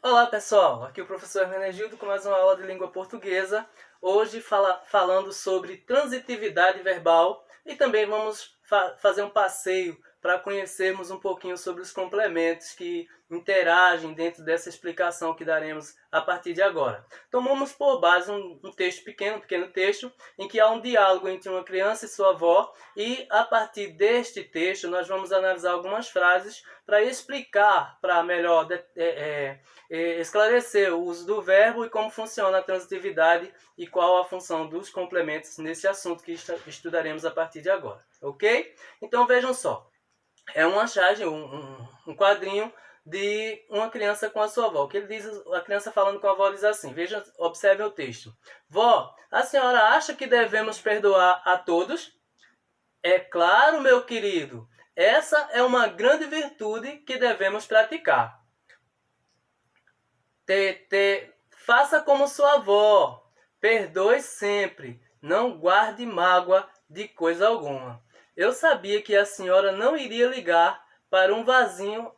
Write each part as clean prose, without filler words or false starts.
Olá pessoal, aqui é o professor Hermenegildo com mais uma aula de língua portuguesa. Hoje falando sobre transitividade verbal e também vamos fazer um passeio para conhecermos um pouquinho sobre os complementos que interagem dentro dessa explicação que daremos a partir de agora. Tomamos por base um texto pequeno, um pequeno texto, em que há um diálogo entre uma criança e sua avó e a partir deste texto nós vamos analisar algumas frases para explicar, para melhor esclarecer o uso do verbo e como funciona a transitividade e qual a função dos complementos nesse assunto que estudaremos a partir de agora, ok? Então vejam só, é uma charge, um quadrinho de uma criança com a sua avó. O que ele diz, a criança falando com a avó diz assim, vejam, observem o texto. Vó, a senhora acha que devemos perdoar a todos? É claro, meu querido, essa é uma grande virtude que devemos praticar. Faça como sua avó, perdoe sempre, não guarde mágoa de coisa alguma. Eu sabia que a senhora não iria ligar para um vasinho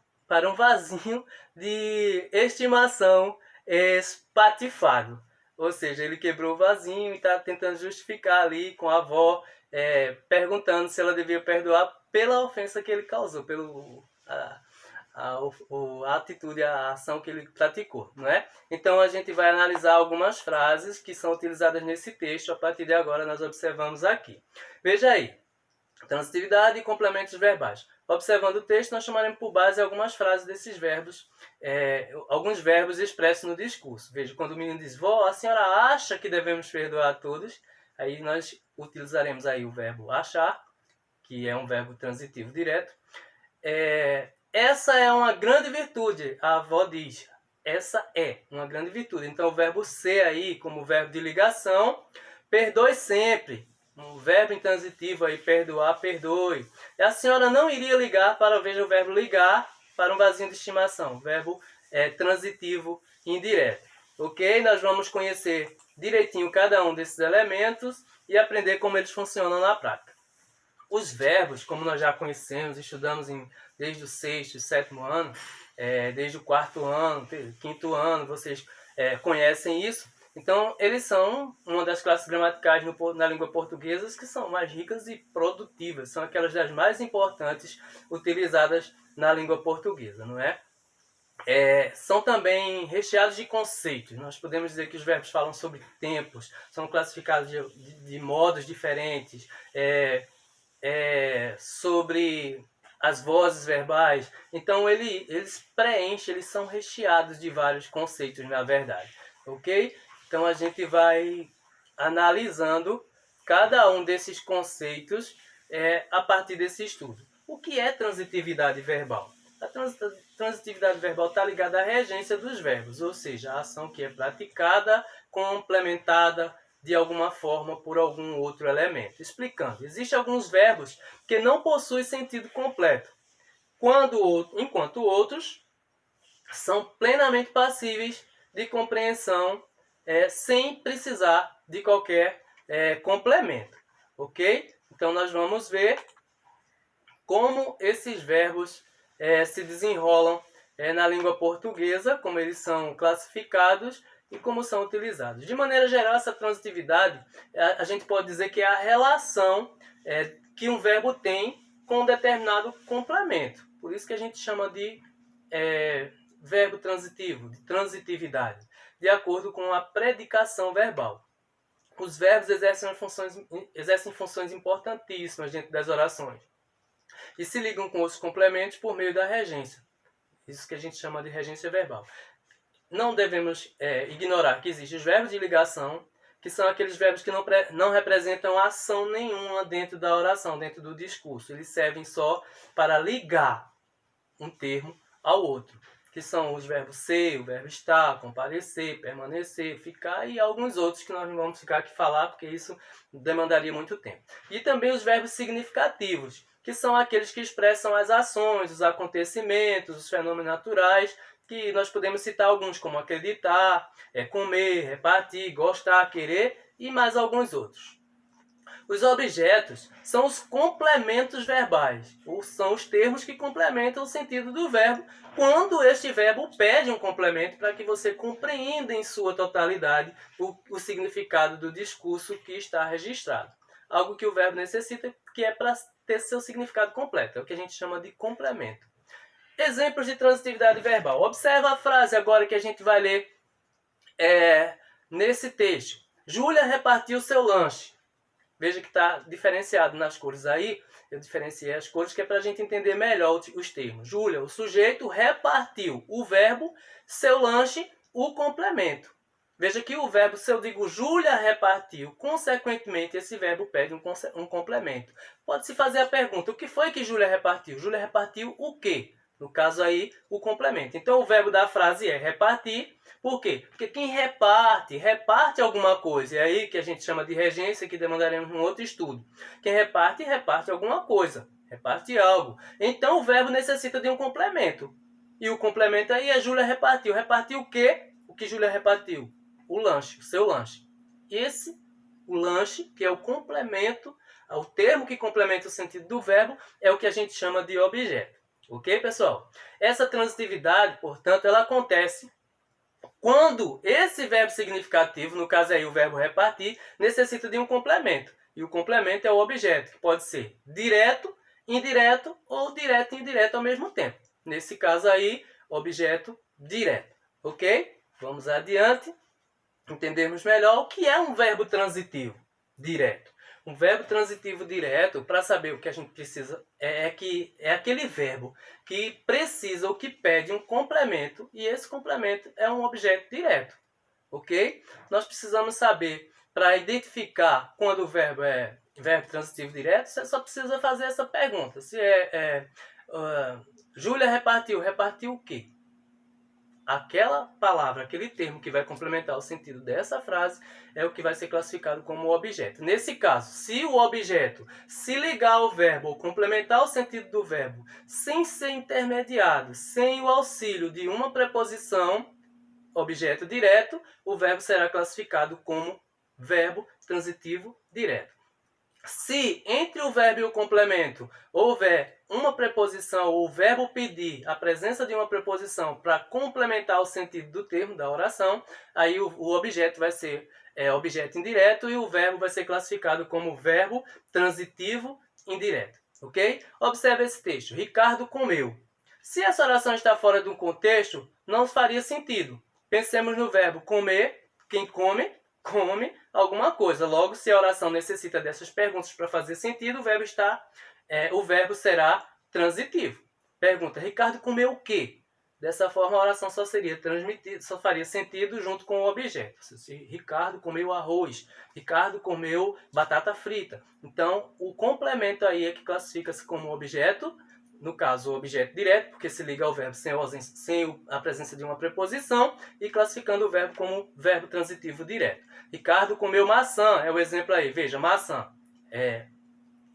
de estimação espatifado. Ou seja, ele quebrou o vasinho e está tentando justificar ali com a avó, perguntando se ela devia perdoar pela ofensa que ele causou, a atitude, a ação que ele praticou, não é? Então a gente vai analisar algumas frases que são utilizadas nesse texto. A partir de agora nós observamos aqui. Veja aí, transitividade e complementos verbais. Observando o texto, nós chamaremos por base algumas frases desses verbos, alguns verbos expressos no discurso. Veja, quando o menino diz, vó, a senhora acha que devemos perdoar a todos? Aí nós utilizaremos aí o verbo achar, que é um verbo transitivo direto. Essa é uma grande virtude, a avó diz. Essa é uma grande virtude. Então o verbo ser aí, como verbo de ligação, perdoe sempre. Um verbo intransitivo aí, perdoar, perdoe. E a senhora não iria ligar para, veja o verbo ligar, para um vasinho de estimação. Verbo transitivo indireto. Ok? Nós vamos conhecer direitinho cada um desses elementos e aprender como eles funcionam na prática. Os verbos, como nós já conhecemos, estudamos desde o 6º e 7º ano, desde o 4º ano, 5º ano, vocês conhecem isso. Então, eles são uma das classes gramaticais na língua portuguesa que são mais ricas e produtivas. São aquelas das mais importantes utilizadas na língua portuguesa, não é? São também recheados de conceitos. Nós podemos dizer que os verbos falam sobre tempos, são classificados de modos diferentes, sobre as vozes verbais. Então eles preenchem, eles são recheados de vários conceitos, na verdade, ok? Então a gente vai analisando cada um desses conceitos a partir desse estudo. O que é transitividade verbal? A transitividade verbal está ligada à regência dos verbos, ou seja, a ação que é praticada, complementada de alguma forma por algum outro elemento. Explicando, existem alguns verbos que não possuem sentido completo, enquanto outros são plenamente passíveis de compreensão sem precisar de qualquer complemento. Ok? Então nós vamos ver como esses verbos se desenrolam na língua portuguesa, como eles são classificados e como são utilizados. De maneira geral, essa transitividade, a gente pode dizer que é a relação que um verbo tem com um determinado complemento. Por isso que a gente chama de verbo transitivo, de transitividade, de acordo com a predicação verbal. Os verbos exercem funções importantíssimas dentro das orações e se ligam com os complementos por meio da regência. Isso que a gente chama de regência verbal. Não devemos ignorar que existem os verbos de ligação, que são aqueles verbos que não representam ação nenhuma dentro da oração, dentro do discurso. Eles servem só para ligar um termo ao outro, que são os verbos ser, o verbo estar, comparecer, permanecer, ficar e alguns outros que nós não vamos ficar aqui falar, porque isso demandaria muito tempo. E também os verbos significativos, que são aqueles que expressam as ações, os acontecimentos, os fenômenos naturais, que nós podemos citar alguns, como acreditar, comer, repartir, gostar, querer e mais alguns outros. Os objetos são os complementos verbais, ou são os termos que complementam o sentido do verbo, quando este verbo pede um complemento para que você compreenda em sua totalidade o significado do discurso que está registrado. Algo que o verbo necessita, que é para ter seu significado completo, é o que a gente chama de complemento. Exemplos de transitividade verbal. Observa a frase agora que a gente vai ler nesse texto. Júlia repartiu seu lanche. Veja que está diferenciado nas cores aí. Eu diferenciei as cores que é para a gente entender melhor os termos. Júlia, o sujeito, repartiu o verbo, seu lanche, o complemento. Veja que o verbo, se eu digo Júlia repartiu, consequentemente esse verbo pede um complemento. Pode-se fazer a pergunta, o que foi que Júlia repartiu? Júlia repartiu o quê? No caso aí, o complemento. Então o verbo da frase é repartir. Por quê? Porque quem reparte alguma coisa. É aí que a gente chama de regência, que demandaremos num outro estudo. Quem reparte alguma coisa. Reparte algo. Então o verbo necessita de um complemento. E o complemento aí é Júlia repartiu. Repartiu o quê? O que Júlia repartiu? O lanche, o seu lanche. O lanche, que é o complemento, o termo que complementa o sentido do verbo, é o que a gente chama de objeto. Ok, pessoal? Essa transitividade, portanto, ela acontece quando esse verbo significativo, no caso aí o verbo repartir, necessita de um complemento. E o complemento é o objeto, que pode ser direto, indireto ou direto e indireto ao mesmo tempo. Nesse caso aí, objeto direto. Ok? Vamos adiante. Entendermos melhor o que é um verbo transitivo direto. Um verbo transitivo direto, para saber o que a gente precisa, é aquele verbo que precisa ou que pede um complemento, e esse complemento é um objeto direto. Ok? Nós precisamos saber, para identificar quando o verbo é verbo transitivo direto, você só precisa fazer essa pergunta. Se Júlia repartiu o quê? Aquela palavra, aquele termo que vai complementar o sentido dessa frase é o que vai ser classificado como objeto. Nesse caso, se o objeto se ligar ao verbo ou complementar o sentido do verbo sem ser intermediado, sem o auxílio de uma preposição, objeto direto, o verbo será classificado como verbo transitivo direto. Se entre o verbo e o complemento houver uma preposição ou o verbo pedir a presença de uma preposição para complementar o sentido do termo da oração, aí o objeto vai ser objeto indireto e o verbo vai ser classificado como verbo transitivo indireto. Ok? Observe esse texto. Ricardo comeu. Se essa oração está fora de um contexto, não faria sentido. Pensemos no verbo comer. Quem come, come alguma coisa. Logo, se a oração necessita dessas perguntas para fazer sentido, o verbo será transitivo. Pergunta, Ricardo comeu o quê? Dessa forma, a oração só faria sentido junto com o objeto. Se Ricardo comeu arroz, Ricardo comeu batata frita. Então, o complemento aí é que classifica-se como objeto, no caso, o objeto direto, porque se liga ao verbo sem a presença de uma preposição, e classificando o verbo como verbo transitivo direto. Ricardo comeu maçã, é o exemplo aí. Veja, maçã é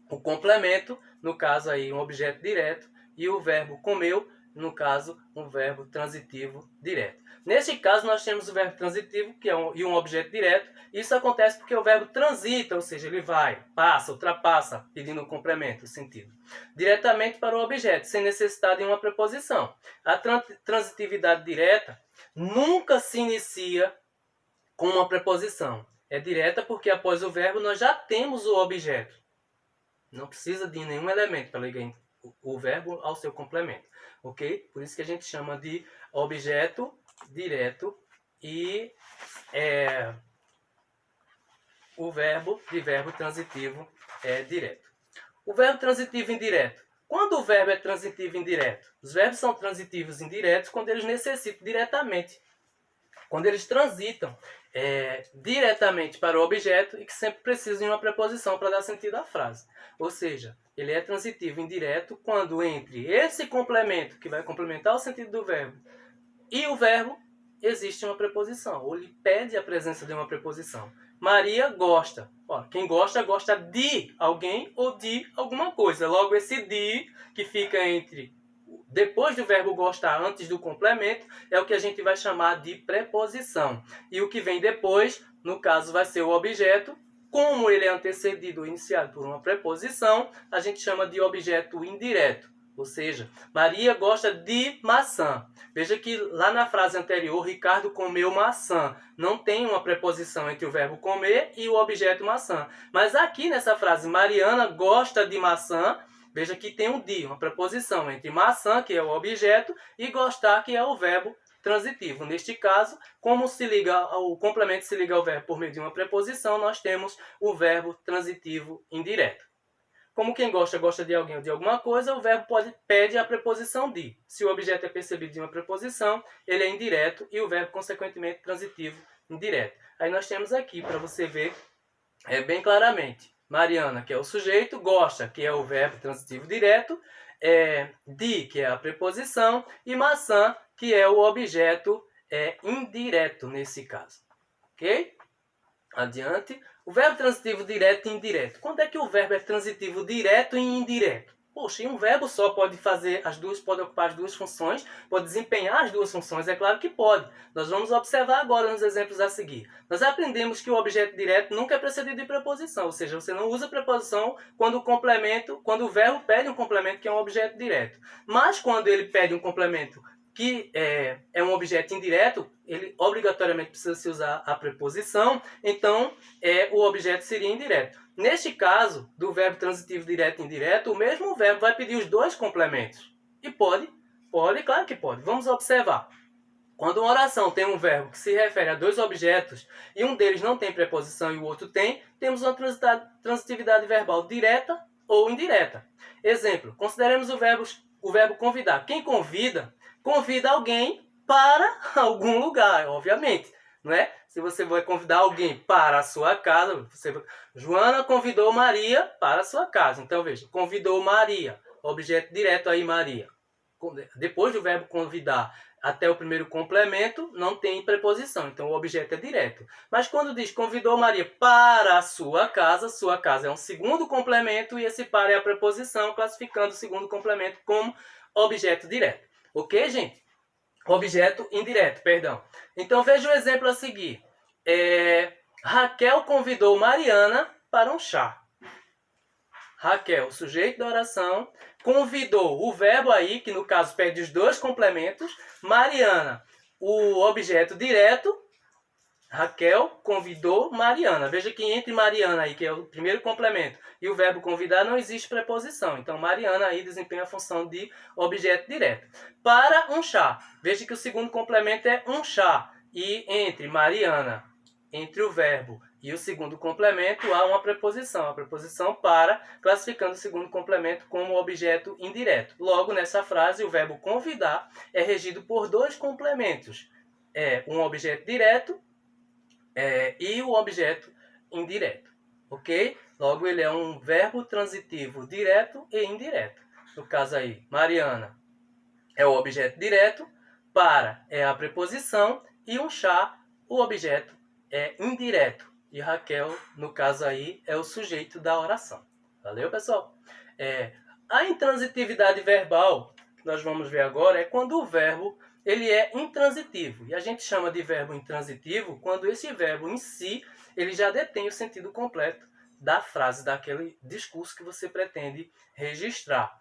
o complemento, no caso aí um objeto direto, e o verbo comeu, no caso, um verbo transitivo direto. Neste caso, nós temos o verbo transitivo e um objeto direto. Isso acontece porque o verbo transita, ou seja, ele vai, passa, ultrapassa, pedindo um complemento, o sentido, diretamente para o objeto, sem necessidade de uma preposição. A transitividade direta nunca se inicia com uma preposição. É direta porque após o verbo nós já temos o objeto. Não precisa de nenhum elemento para ligar o verbo ao seu complemento. Ok? Por isso que a gente chama de objeto direto e o verbo de verbo transitivo direto. O verbo transitivo indireto. Quando o verbo é transitivo indireto? Os verbos são transitivos indiretos quando eles necessitam diretamente. Quando eles transitam diretamente para o objeto e que sempre precisam de uma preposição para dar sentido à frase. Ou seja, ele é transitivo indireto quando entre esse complemento, que vai complementar o sentido do verbo, e o verbo, existe uma preposição, ou ele pede a presença de uma preposição. Maria gosta. Quem gosta, gosta de alguém ou de alguma coisa. Logo, esse de, que fica depois do verbo gostar, antes do complemento, é o que a gente vai chamar de preposição. E o que vem depois, no caso, vai ser o objeto como ele é antecedido ou iniciado por uma preposição, a gente chama de objeto indireto. Ou seja, Maria gosta de maçã. Veja que lá na frase anterior, Ricardo comeu maçã. Não tem uma preposição entre o verbo comer e o objeto maçã. Mas aqui nessa frase, Mariana gosta de maçã. Veja que tem um de, uma preposição entre maçã, que é o objeto, e gostar, que é o verbo transitivo. Neste caso, como o complemento se liga ao verbo por meio de uma preposição, nós temos o verbo transitivo indireto. Como quem gosta, gosta de alguém ou de alguma coisa, o verbo pede a preposição de. Se o objeto é percebido de uma preposição, ele é indireto e o verbo, consequentemente, transitivo indireto. Aí nós temos aqui, para você ver bem claramente, Mariana, que é o sujeito, gosta, que é o verbo transitivo direto, de, que é a preposição, e maçã, que é o objeto indireto nesse caso. Ok? Adiante. O verbo transitivo direto e indireto. Quando é que o verbo é transitivo direto e indireto? Poxa, e um verbo só pode pode ocupar as duas funções, pode desempenhar as duas funções? É claro que pode. Nós vamos observar agora nos exemplos a seguir. Nós aprendemos que o objeto direto nunca é precedido de preposição, ou seja, você não usa preposição quando o verbo pede um complemento que é um objeto direto. Mas quando ele pede um complemento que é um objeto indireto, ele obrigatoriamente precisa se usar a preposição, então o objeto seria indireto. Neste caso, do verbo transitivo direto e indireto, o mesmo verbo vai pedir os dois complementos. E pode, claro que pode. Vamos observar. Quando uma oração tem um verbo que se refere a dois objetos e um deles não tem preposição e o outro tem, temos uma transitividade verbal direta ou indireta. Exemplo, consideremos o verbo convidar. Quem convida alguém para algum lugar, obviamente, não é? Se você vai convidar alguém para a sua casa, Joana convidou Maria para a sua casa. Então, veja, convidou Maria, objeto direto aí, Maria. Depois do verbo convidar até o primeiro complemento, não tem preposição, então o objeto é direto. Mas quando diz convidou Maria para a sua casa é um segundo complemento e esse para é a preposição, classificando o segundo complemento como objeto direto. Ok, gente? Objeto indireto, perdão. Então veja o exemplo a seguir. Raquel convidou Mariana para um chá. Raquel, o sujeito da oração, convidou o verbo aí, que no caso pede os dois complementos. Mariana, o objeto direto. Raquel convidou Mariana. Veja que entre Mariana aí, que é o primeiro complemento, e o verbo convidar não existe preposição. Então, Mariana aí desempenha a função de objeto direto. Para um chá. Veja que o segundo complemento é um chá. E entre Mariana, entre o verbo e o segundo complemento, há uma preposição. A preposição para, classificando o segundo complemento como objeto indireto. Logo, nessa frase, o verbo convidar é regido por dois complementos. Um objeto direto e o objeto indireto, ok? Logo, ele é um verbo transitivo direto e indireto. No caso aí, Mariana é o objeto direto, para é a preposição e um chá, o objeto indireto. E Raquel, no caso aí, é o sujeito da oração. Valeu, pessoal? A intransitividade verbal, que nós vamos ver agora, é quando o verbo ele é intransitivo. E a gente chama de verbo intransitivo quando esse verbo em si ele já detém o sentido completo da frase, daquele discurso que você pretende registrar.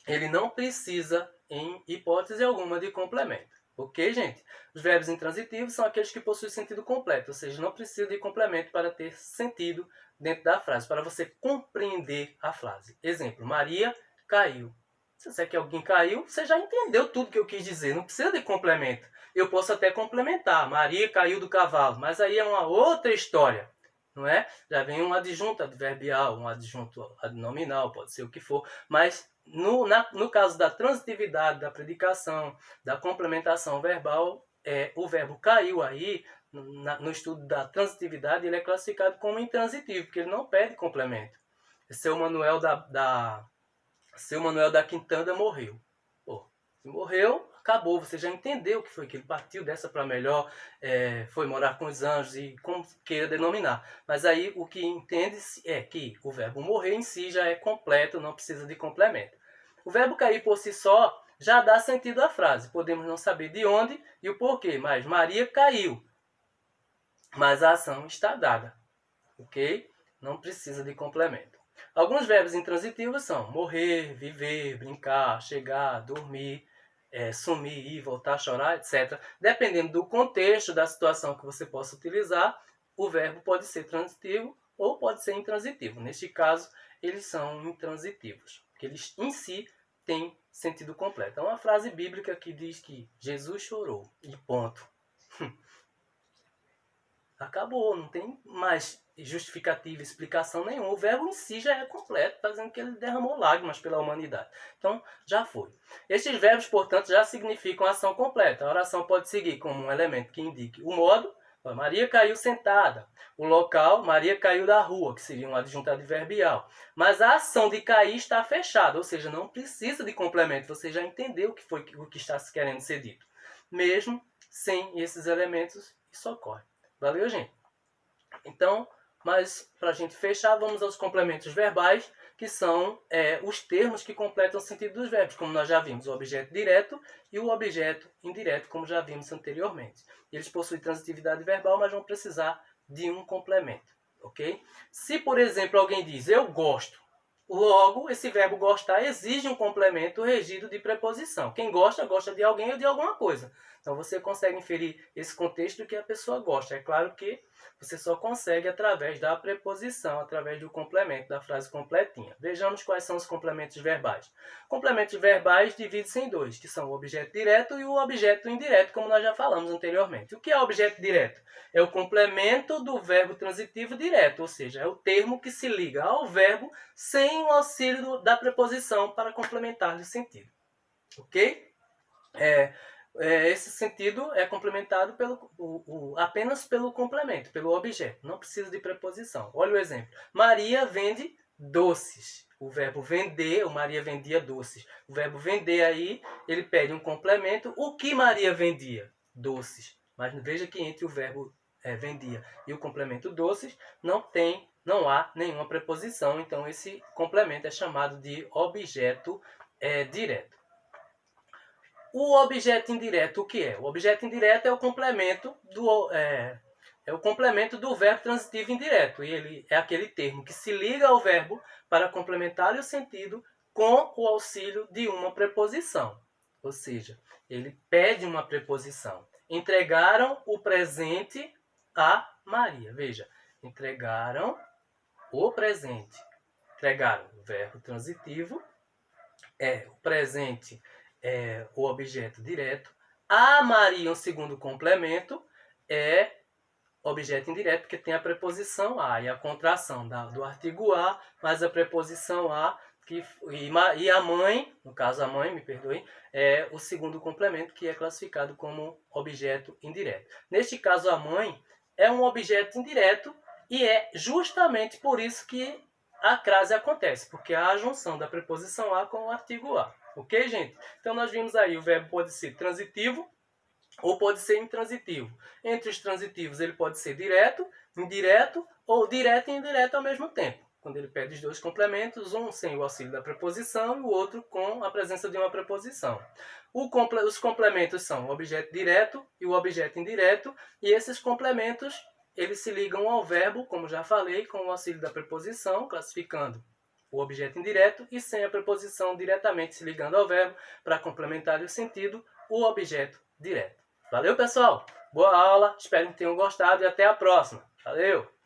Ele não precisa, em hipótese alguma, de complemento. Ok, gente? Os verbos intransitivos são aqueles que possuem sentido completo, ou seja, não precisa de complemento para ter sentido dentro da frase, para você compreender a frase. Exemplo, Maria caiu. Se você quer que alguém caiu, você já entendeu tudo que eu quis dizer, não precisa de complemento. Eu posso até complementar, Maria caiu do cavalo, mas aí é uma outra história, não é? Já vem um adjunto adverbial, um adjunto nominal, pode ser o que for, mas no caso da transitividade, da predicação, da complementação verbal, o verbo caiu aí, no estudo da transitividade, ele é classificado como intransitivo, porque ele não pede complemento. Seu Manuel da Quintana morreu. Pô, se morreu, acabou. Você já entendeu o que foi que ele partiu dessa para melhor, foi morar com os anjos e como queira denominar. Mas aí o que entende-se é que o verbo morrer em si já é completo, não precisa de complemento. O verbo cair por si só já dá sentido à frase. Podemos não saber de onde e o porquê, mas Maria caiu. Mas a ação está dada. Ok? não precisa de complemento. Alguns verbos intransitivos são morrer, viver, brincar, chegar, dormir, sumir, ir, voltar, chorar, etc. Dependendo do contexto, da situação que você possa utilizar, o verbo pode ser transitivo ou pode ser intransitivo. Neste caso, eles são intransitivos, porque eles em si têm sentido completo. É uma frase bíblica que diz que Jesus chorou e ponto. Acabou, não tem mais justificativa, explicação nenhuma. O verbo em si já é completo, está dizendo que ele derramou lágrimas pela humanidade. Então, já foi. Estes verbos, portanto, já significam ação completa. A oração pode seguir como um elemento que indique o modo. Maria caiu sentada. O local, Maria caiu da rua, que seria um adjunto adverbial. Mas a ação de cair está fechada, ou seja, não precisa de complemento. Você já entendeu o que está querendo ser dito. Mesmo sem esses elementos, isso ocorre. Valeu, gente? Então, mas para a gente fechar, vamos aos complementos verbais, que são os termos que completam o sentido dos verbos, como nós já vimos, o objeto direto e o objeto indireto, como já vimos anteriormente. Eles possuem transitividade verbal, mas vão precisar de um complemento, ok? Se, por exemplo, alguém diz, eu gosto, logo, esse verbo gostar exige um complemento regido de preposição. Quem gosta, gosta de alguém ou de alguma coisa. Então, você consegue inferir esse contexto do que a pessoa gosta. É claro que você só consegue através da preposição, através do complemento, da frase completinha. Vejamos quais são os complementos verbais. Complementos verbais dividem-se em dois, que são o objeto direto e o objeto indireto, como nós já falamos anteriormente. O que é objeto direto? É o complemento do verbo transitivo direto, ou seja, é o termo que se liga ao verbo sem o auxílio da preposição para complementar-lhe o sentido. Ok? Esse sentido é complementado apenas pelo complemento, pelo objeto. Não precisa de preposição. Olha o exemplo. Maria vende doces. O verbo vender, o Maria vendia doces. O verbo vender aí, ele pede um complemento. O que Maria vendia? Doces. Mas veja que entre o verbo vendia e o complemento doces não há nenhuma preposição. Então esse complemento é chamado de objeto direto. O objeto indireto, o que é? O objeto indireto é o complemento do verbo transitivo indireto. E ele é aquele termo que se liga ao verbo para complementar-lhe o sentido com o auxílio de uma preposição. Ou seja, ele pede uma preposição. Entregaram o presente a Maria. Veja, entregaram o presente. Entregaram o verbo transitivo, o presente o objeto direto. A Maria, um segundo complemento, é objeto indireto, porque tem a preposição a e a contração do artigo a, mais a preposição a, e a mãe, no caso a mãe, me perdoe, é o segundo complemento, que é classificado como objeto indireto. Neste caso, a mãe é um objeto indireto e é justamente por isso que a crase acontece, porque há a junção da preposição a com o artigo a. Ok, gente? Então, nós vimos aí, o verbo pode ser transitivo ou pode ser intransitivo. Entre os transitivos, ele pode ser direto, indireto ou direto e indireto ao mesmo tempo. Quando ele pede os dois complementos, um sem o auxílio da preposição e o outro com a presença de uma preposição. Os complementos são o objeto direto e o objeto indireto, e esses complementos eles se ligam ao verbo, como já falei, com o auxílio da preposição, classificando o objeto indireto, e sem a preposição diretamente se ligando ao verbo, para complementar o sentido, o objeto direto. Valeu, pessoal! Boa aula, espero que tenham gostado e até a próxima. Valeu!